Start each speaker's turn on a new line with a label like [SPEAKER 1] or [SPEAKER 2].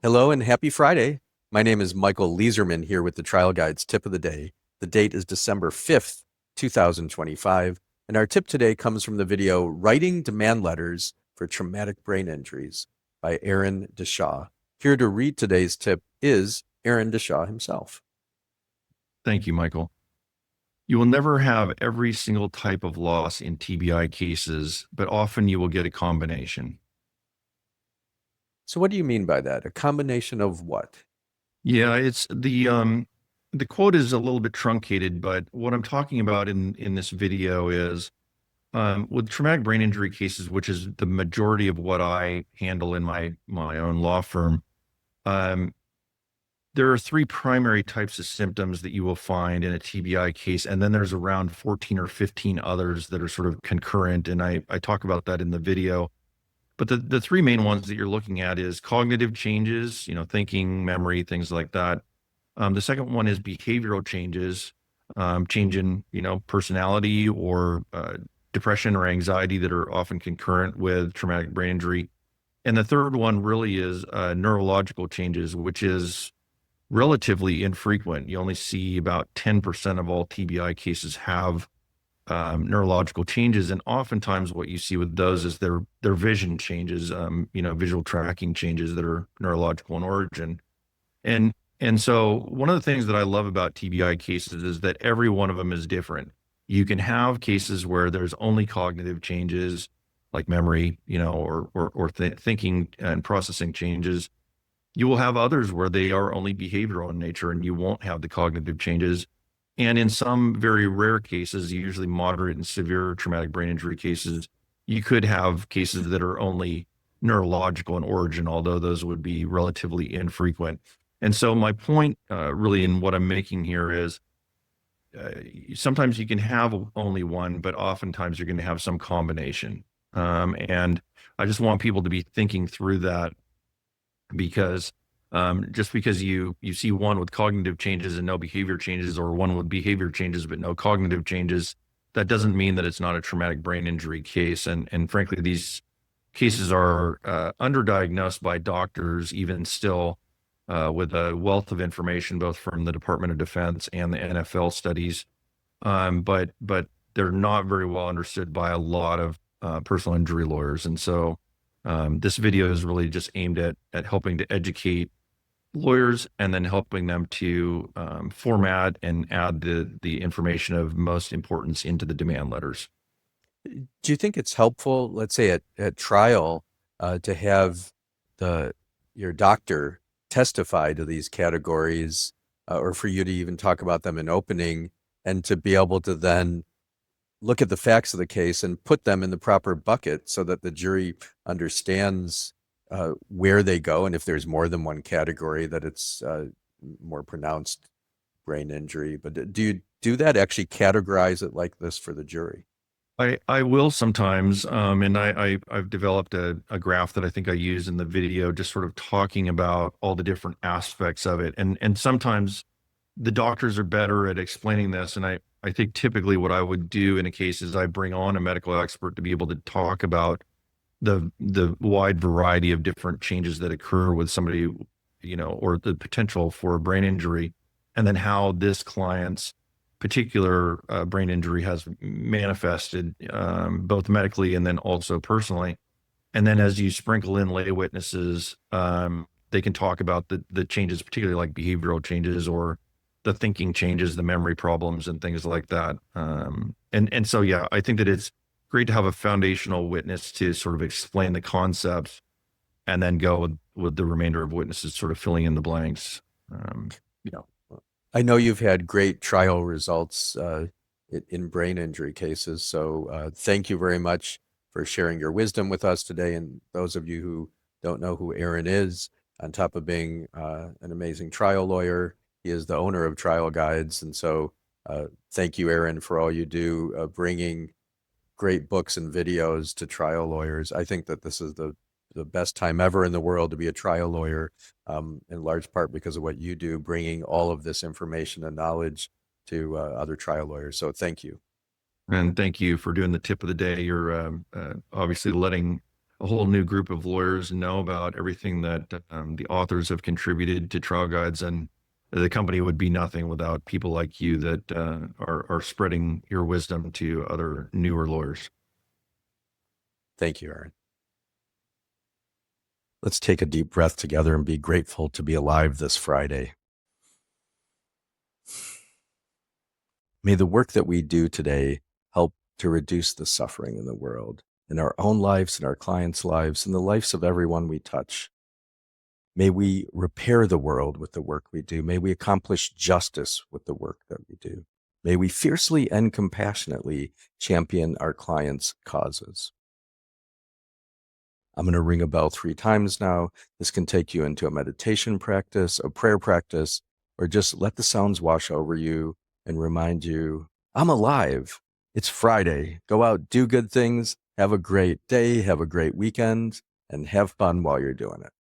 [SPEAKER 1] Hello and happy Friday. My name is Michael Leizerman here with the Trial Guides Tip of the Day. The date is December 5th, 2025, and our tip today comes from the video Writing Demand Letters for Traumatic Brain Injuries by Aaron DeShaw. Here to read today's tip is Aaron DeShaw himself.
[SPEAKER 2] Thank you, Michael. You will never have every single type of loss in TBI cases, but often you will get a combination.
[SPEAKER 1] So what do you mean by that? A combination of what?
[SPEAKER 2] Yeah, it's the quote is a little bit truncated, but what I'm talking about in this video is with traumatic brain injury cases, which is the majority of what I handle in my own law firm. There are three primary types of symptoms that you will find in a TBI case, and then there's around 14 or 15 others that are sort of concurrent, and I talk about that in the video. But the three main ones that you're looking at is cognitive changes, thinking, memory, things like that. The second one is behavioral changes, change in, personality or depression or anxiety that are often concurrent with traumatic brain injury. And the third one really is neurological changes, which is relatively infrequent. You only see about 10% of all TBI cases have neurological changes, and oftentimes what you see with those is their vision changes, visual tracking changes that are neurological in origin. And so one of the things that I love about TBI cases is that every one of them is different. You can have cases where there's only cognitive changes like memory, or thinking and processing changes. You will have others where they are only behavioral in nature and you won't have the cognitive changes. And in some very rare cases, usually moderate and severe traumatic brain injury cases, you could have cases that are only neurological in origin, although those would be relatively infrequent. And so my point really in what I'm making here is sometimes you can have only one, but oftentimes you're going to have some combination. And I just want people to be thinking through that, because just because you see one with cognitive changes and no behavior changes, or one with behavior changes but no cognitive changes, that doesn't mean that it's not a traumatic brain injury case. And frankly, these cases are underdiagnosed by doctors even still, with a wealth of information both from the Department of Defense and the NFL studies. But they're not very well understood by a lot of personal injury lawyers. And so this video is really just aimed at helping to educate lawyers and then helping them to format and add the information of most importance into the demand letters.
[SPEAKER 1] Do you think it's helpful, let's say at trial, to have your doctor testify to these categories, or for you to even talk about them in opening, and to be able to then look at the facts of the case and put them in the proper bucket so that the jury understands where they go, and if there's more than one category, that it's more pronounced brain injury? But do you do that, actually categorize it like this for the jury?
[SPEAKER 2] I will sometimes, and I've developed a graph that I think I use in the video, just sort of talking about all the different aspects of it. And sometimes the doctors are better at explaining this. And I think typically what I would do in a case is I bring on a medical expert to be able to talk about the wide variety of different changes that occur with somebody, or the potential for a brain injury, and then how this client's particular brain injury has manifested, both medically and then also personally. And then as you sprinkle in lay witnesses, they can talk about the changes, particularly like behavioral changes or the thinking changes, the memory problems and things like that. And so, yeah, I think that it's great to have a foundational witness to sort of explain the concepts and then go with the remainder of witnesses sort of filling in the blanks.
[SPEAKER 1] Yeah. I know you've had great trial results in brain injury cases. So thank you very much for sharing your wisdom with us today. And those of you who don't know who Aaron is, on top of being an amazing trial lawyer, he is the owner of Trial Guides. And so thank you, Aaron, for all you do, bringing great books and videos to trial lawyers. I think that this is the best time ever in the world to be a trial lawyer, in large part because of what you do, bringing all of this information and knowledge to other trial lawyers. So thank you.
[SPEAKER 2] And thank you for doing the tip of the day. You're obviously letting a whole new group of lawyers know about everything that the authors have contributed to trial guides, and the company would be nothing without people like you that are spreading your wisdom to other newer lawyers.
[SPEAKER 1] Thank you, Aaron. Let's take a deep breath together and be grateful to be alive this Friday. May the work that we do today help to reduce the suffering in the world, in our own lives, in our clients' lives, in the lives of everyone we touch. May we repair the world with the work we do. May we accomplish justice with the work that we do. May we fiercely and compassionately champion our clients' causes. I'm going to ring a bell 3 times now. This can take you into a meditation practice, a prayer practice, or just let the sounds wash over you and remind you, I'm alive. It's Friday. Go out, do good things, have a great day, have a great weekend, and have fun while you're doing it.